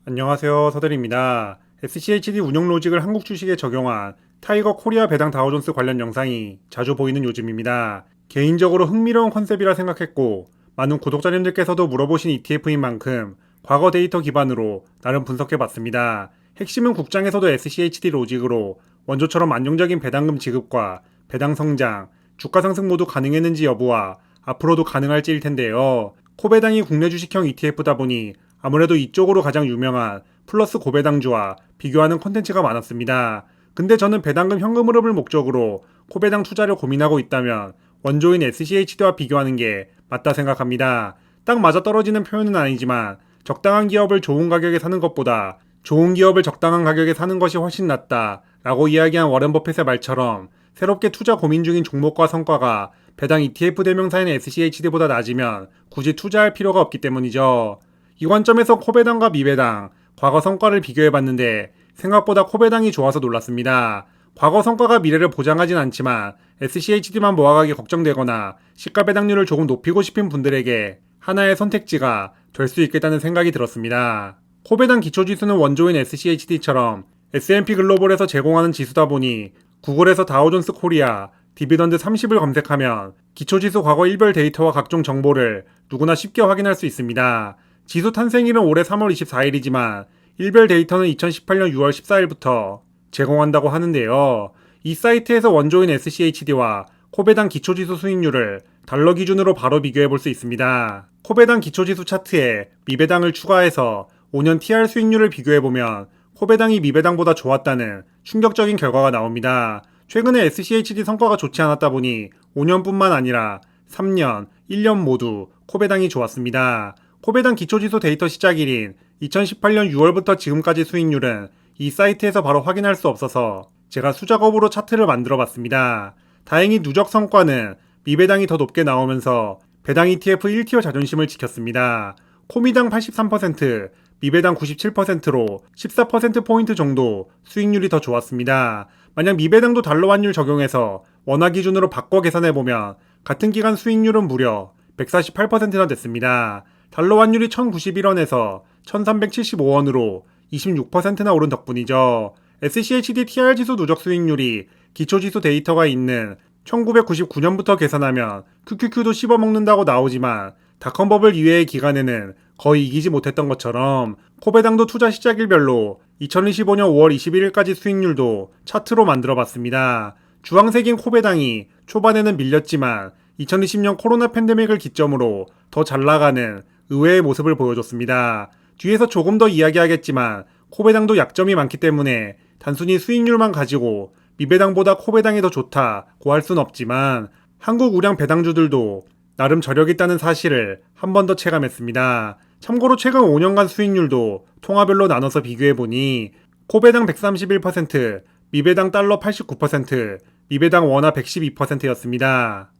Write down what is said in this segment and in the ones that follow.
안녕하세요. 서대리입니다. SCHD 운영 로직을 한국 주식에 적용한 타이거 코리아 배당 다우존스 관련 영상이 자주 보이는 요즘입니다. 개인적으로 흥미로운 컨셉이라 생각했고 많은 구독자님들께서도 물어보신 ETF인 만큼 과거 데이터 기반으로 나름 분석해봤습니다. 핵심은 국장에서도 SCHD 로직으로 원조처럼 안정적인 배당금 지급과 배당 성장, 주가 상승 모두 가능했는지 여부와 앞으로도 가능할지일 텐데요. 코배당이 국내 주식형 ETF다 보니 아무래도 이쪽으로 가장 유명한 플러스 고배당주와 비교하는 콘텐츠가 많았습니다. 근데 저는 배당금 현금 흐름을 목적으로 코배당 투자를 고민하고 있다면 원조인 SCHD와 비교하는 게 맞다 생각합니다. 딱 맞아떨어지는 표현은 아니지만 적당한 기업을 좋은 가격에 사는 것보다 좋은 기업을 적당한 가격에 사는 것이 훨씬 낫다 라고 이야기한 워렌 버핏의 말처럼 새롭게 투자 고민 중인 종목과 성과가 배당 ETF 대명사인 SCHD보다 낮으면 굳이 투자할 필요가 없기 때문이죠. 이 관점에서 코배당과 미배당, 과거 성과를 비교해봤는데 생각보다 코배당이 좋아서 놀랐습니다. 과거 성과가 미래를 보장하진 않지만 SCHD만 모아가기 걱정되거나 시가 배당률을 조금 높이고 싶은 분들에게 하나의 선택지가 될 수 있겠다는 생각이 들었습니다. 코배당 기초지수는 원조인 SCHD처럼 S&P 글로벌에서 제공하는 지수다 보니 구글에서 다우존스 코리아, 디비던드 30을 검색하면 기초지수 과거 일별 데이터와 각종 정보를 누구나 쉽게 확인할 수 있습니다. 지수 탄생일은 올해 3월 24일이지만 일별 데이터는 2018년 6월 14일부터 제공한다고 하는데요. 이 사이트에서 원조인 SCHD와 코배당 기초지수 수익률을 달러 기준으로 바로 비교해 볼 수 있습니다. 코배당 기초지수 차트에 미배당을 추가해서 5년 TR 수익률을 비교해 보면 코배당이 미배당보다 좋았다는 충격적인 결과가 나옵니다. 최근에 SCHD 성과가 좋지 않았다 보니 5년뿐만 아니라 3년, 1년 모두 코배당이 좋았습니다. 코배당 기초지수 데이터 시작일인 2018년 6월부터 지금까지 수익률은 이 사이트에서 바로 확인할 수 없어서 제가 수작업으로 차트를 만들어 봤습니다. 다행히 누적 성과는 미배당이 더 높게 나오면서 배당 ETF 1티어 자존심을 지켰습니다. 코미당 83%, 미배당 97%로 14%포인트 정도 수익률이 더 좋았습니다. 만약 미배당도 달러 환율 적용해서 원화 기준으로 바꿔 계산해보면 같은 기간 수익률은 무려 148%나 됐습니다. 달러 환율이 1091원에서 1375원으로 26%나 오른 덕분이죠. SCHD TR 지수 누적 수익률이 기초지수 데이터가 있는 1999년부터 계산하면 QQQ도 씹어먹는다고 나오지만 닷컴버블 이외의 기간에는 거의 이기지 못했던 것처럼 코배당도 투자 시작일별로 2025년 5월 21일까지 수익률도 차트로 만들어봤습니다. 주황색인 코배당이 초반에는 밀렸지만 2020년 코로나 팬데믹을 기점으로 더 잘 나가는 의외의 모습을 보여줬습니다. 뒤에서 조금 더 이야기하겠지만 코배당도 약점이 많기 때문에 단순히 수익률만 가지고 미배당보다 코배당이 더 좋다고 할 순 없지만 한국 우량 배당주들도 나름 저력 있다는 사실을 한 번 더 체감했습니다. 참고로 최근 5년간 수익률도 통화별로 나눠서 비교해보니 코배당 131%, 미배당 달러 89%, 미배당 원화 112%였습니다.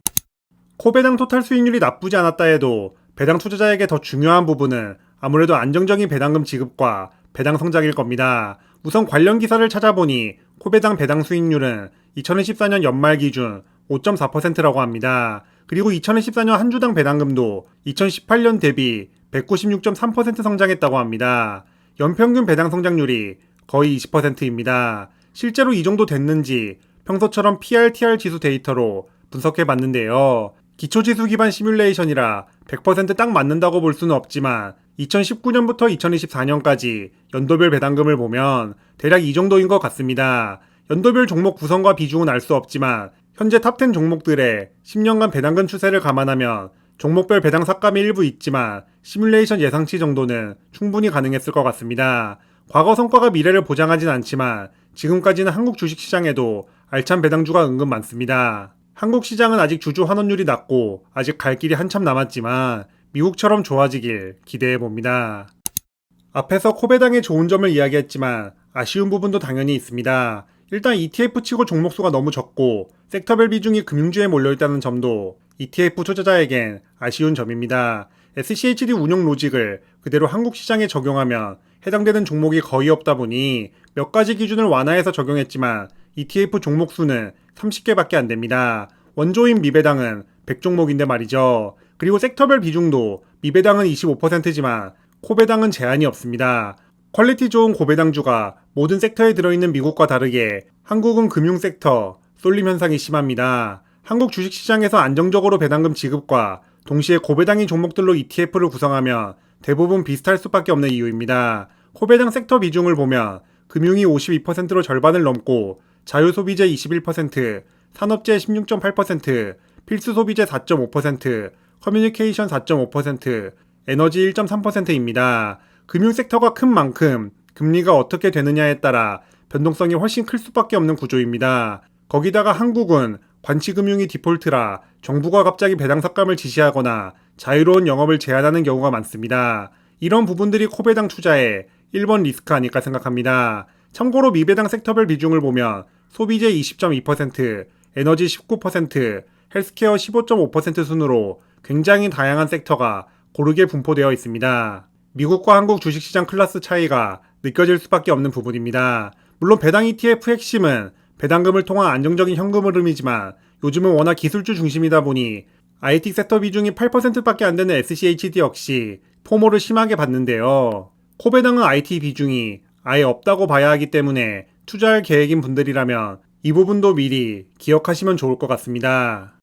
코배당 토탈 수익률이 나쁘지 않았다 해도 배당 투자자에게 더 중요한 부분은 아무래도 안정적인 배당금 지급과 배당 성장일 겁니다. 우선 관련 기사를 찾아보니 코배당 배당 수익률은 2014년 연말 기준 5.4%라고 합니다. 그리고 2014년 한 주당 배당금도 2018년 대비 196.3% 성장했다고 합니다. 연평균 배당 성장률이 거의 20%입니다. 실제로 이 정도 됐는지 평소처럼 PRTR 지수 데이터로 분석해 봤는데요. 기초지수 기반 시뮬레이션이라 100% 딱 맞는다고 볼 수는 없지만 2019년부터 2024년까지 연도별 배당금을 보면 대략 이 정도인 것 같습니다. 연도별 종목 구성과 비중은 알 수 없지만 현재 탑10 종목들의 10년간 배당금 추세를 감안하면 종목별 배당 삭감이 일부 있지만 시뮬레이션 예상치 정도는 충분히 가능했을 것 같습니다. 과거 성과가 미래를 보장하진 않지만 지금까지는 한국 주식시장에도 알찬 배당주가 은근 많습니다. 한국 시장은 아직 주주 환원율이 낮고 아직 갈 길이 한참 남았지만 미국처럼 좋아지길 기대해봅니다. 앞에서 코배당의 좋은 점을 이야기했지만 아쉬운 부분도 당연히 있습니다. 일단 ETF 치고 종목수가 너무 적고 섹터별 비중이 금융주에 몰려있다는 점도 ETF 투자자에겐 아쉬운 점입니다. SCHD 운용 로직을 그대로 한국 시장에 적용하면 해당되는 종목이 거의 없다 보니 몇 가지 기준을 완화해서 적용했지만 ETF 종목 수는 30개밖에 안 됩니다. 원조인 미배당은 100종목인데 말이죠. 그리고 섹터별 비중도 미배당은 25%지만 코배당은 제한이 없습니다. 퀄리티 좋은 고배당주가 모든 섹터에 들어있는 미국과 다르게 한국은 금융 섹터, 쏠림 현상이 심합니다. 한국 주식시장에서 안정적으로 배당금 지급과 동시에 고배당인 종목들로 ETF를 구성하면 대부분 비슷할 수밖에 없는 이유입니다. 고배당 섹터 비중을 보면 금융이 52%로 절반을 넘고 자유소비재 21%, 산업재 16.8%, 필수소비재 4.5%, 커뮤니케이션 4.5%, 에너지 1.3%입니다. 금융섹터가 큰 만큼 금리가 어떻게 되느냐에 따라 변동성이 훨씬 클 수밖에 없는 구조입니다. 거기다가 한국은 관치금융이 디폴트라 정부가 갑자기 배당 삭감을 지시하거나 자유로운 영업을 제한하는 경우가 많습니다. 이런 부분들이 코배당 투자의 1번 리스크 아닐까 생각합니다. 참고로 미배당 섹터별 비중을 보면 소비재 20.2%, 에너지 19%, 헬스케어 15.5% 순으로 굉장히 다양한 섹터가 고르게 분포되어 있습니다. 미국과 한국 주식시장 클래스 차이가 느껴질 수밖에 없는 부분입니다. 물론 배당 ETF 핵심은 배당금을 통한 안정적인 현금 흐름이지만 요즘은 워낙 기술주 중심이다 보니 IT 섹터 비중이 8%밖에 안 되는 SCHD 역시 포모를 심하게 받는데요. 코배당은 IT 비중이 아예 없다고 봐야 하기 때문에 투자할 계획인 분들이라면 이 부분도 미리 기억하시면 좋을 것 같습니다.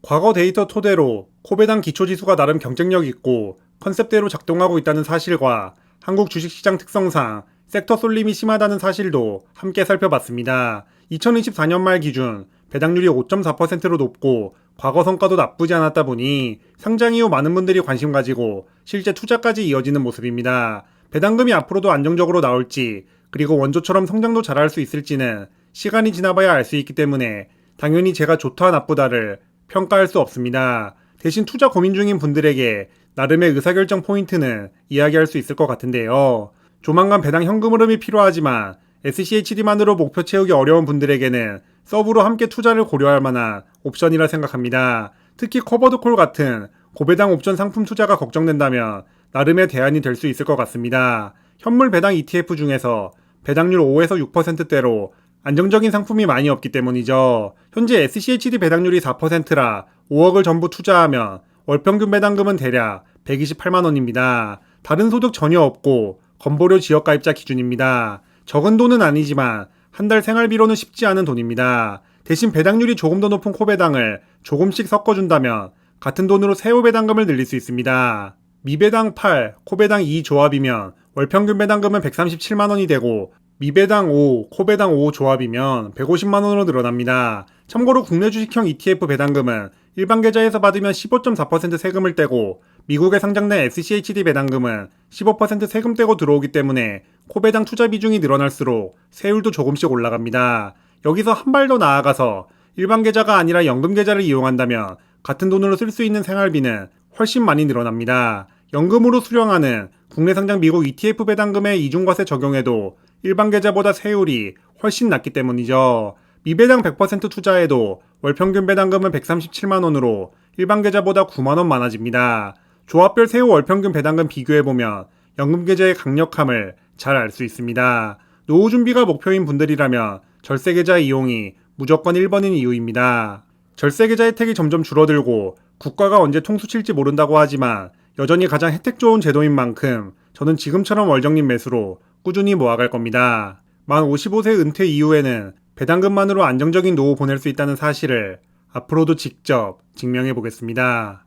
과거 데이터 토대로 코배당 기초지수가 나름 경쟁력 있고 컨셉대로 작동하고 있다는 사실과 한국 주식시장 특성상 섹터 쏠림이 심하다는 사실도 함께 살펴봤습니다. 2024년 말 기준 배당률이 5.4%로 높고 과거 성과도 나쁘지 않았다 보니 상장 이후 많은 분들이 관심 가지고 실제 투자까지 이어지는 모습입니다. 배당금이 앞으로도 안정적으로 나올지 그리고 원조처럼 성장도 잘할 수 있을지는 시간이 지나봐야 알 수 있기 때문에 당연히 제가 좋다 나쁘다를 평가할 수 없습니다. 대신 투자 고민 중인 분들에게 나름의 의사결정 포인트는 이야기할 수 있을 것 같은데요. 조만간 배당 현금 흐름이 필요하지만 SCHD만으로 목표 채우기 어려운 분들에게는 서브로 함께 투자를 고려할 만한 옵션이라 생각합니다. 특히 커버드콜 같은 고배당 옵션 상품 투자가 걱정된다면 나름의 대안이 될 수 있을 것 같습니다. 현물 배당 ETF 중에서 배당률 5에서 6%대로 안정적인 상품이 많이 없기 때문이죠. 현재 SCHD 배당률이 4%라 5억을 전부 투자하면 월평균 배당금은 대략 128만원입니다. 다른 소득 전혀 없고 건보료 지역가입자 기준입니다. 적은 돈은 아니지만 한 달 생활비로는 쉽지 않은 돈입니다. 대신 배당률이 조금 더 높은 코배당을 조금씩 섞어준다면 같은 돈으로 세후 배당금을 늘릴 수 있습니다. 미배당 8, 코배당 2 조합이면 월평균 배당금은 137만원이 되고 미배당 5, 코배당 5 조합이면 150만원으로 늘어납니다. 참고로 국내 주식형 ETF 배당금은 일반 계좌에서 받으면 15.4% 세금을 떼고 미국에 상장된 SCHD 배당금은 15% 세금 떼고 들어오기 때문에 코배당 투자 비중이 늘어날수록 세율도 조금씩 올라갑니다. 여기서 한 발 더 나아가서 일반 계좌가 아니라 연금 계좌를 이용한다면 같은 돈으로 쓸 수 있는 생활비는 훨씬 많이 늘어납니다. 연금으로 수령하는 국내 상장 미국 ETF 배당금의 이중과세 적용해도 일반 계좌보다 세율이 훨씬 낮기 때문이죠. 미배당 100% 투자해도 월평균 배당금은 137만원으로 일반 계좌보다 9만원 많아집니다. 조합별 세후 월평균 배당금 비교해보면 연금 계좌의 강력함을 잘 알 수 있습니다. 노후 준비가 목표인 분들이라면 절세 계좌 이용이 무조건 1번인 이유입니다. 절세 계좌 혜택이 점점 줄어들고 국가가 언제 통수 칠지 모른다고 하지만 여전히 가장 혜택 좋은 제도인 만큼 저는 지금처럼 월적립 매수로 꾸준히 모아갈 겁니다. 만 55세 은퇴 이후에는 배당금만으로 안정적인 노후 보낼 수 있다는 사실을 앞으로도 직접 증명해 보겠습니다.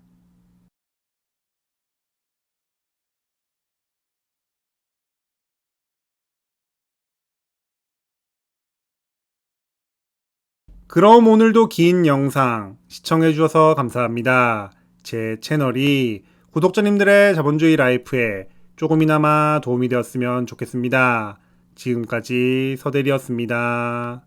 그럼 오늘도 긴 영상 시청해주셔서 감사합니다. 제 채널이 구독자님들의 자본주의 라이프에 조금이나마 도움이 되었으면 좋겠습니다. 지금까지 서대리였습니다.